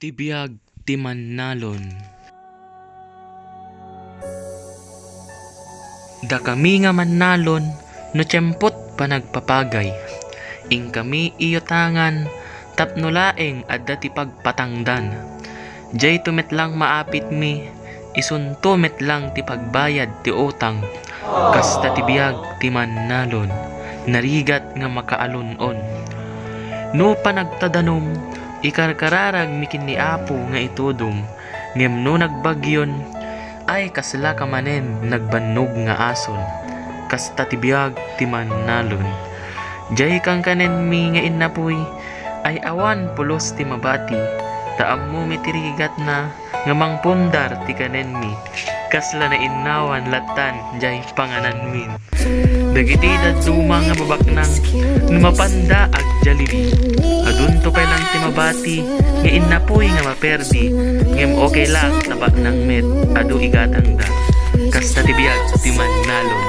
Tibiyag ti Mannalon. Da kami nga mannalon, no tiyempot pa nagpapagay. Ing kami iyotangan, tapno laeng adda ti pagpatangdan. Jay tumit lang maapit mi, isunto met lang ti pagbayad ti utang. Kasta tibiyag ti mannalon, narigat nga makaalunon. No pa nagtadanom, ikarkararag mikin ni Apo nga itudom. Ngem no nagbagyon, ay kasla ka manen nagbannog nga ason. Kasta tibiyag ti mannalon. Jay kang kanen mi nga inapoy, ay awan pulos ti mabati. Taam mo mitirigat na nga mangpundar ti kanen mi. Kasla na inawan latan jay panganan min. Dagiti daduma nga babaknang numapanda ag jalibi. Adun to kay lang ti mabati nga inapoy nga maperdi. Ngem okay lang tabak ng met adu igatang da. Kasta tibiyag ti mannalon.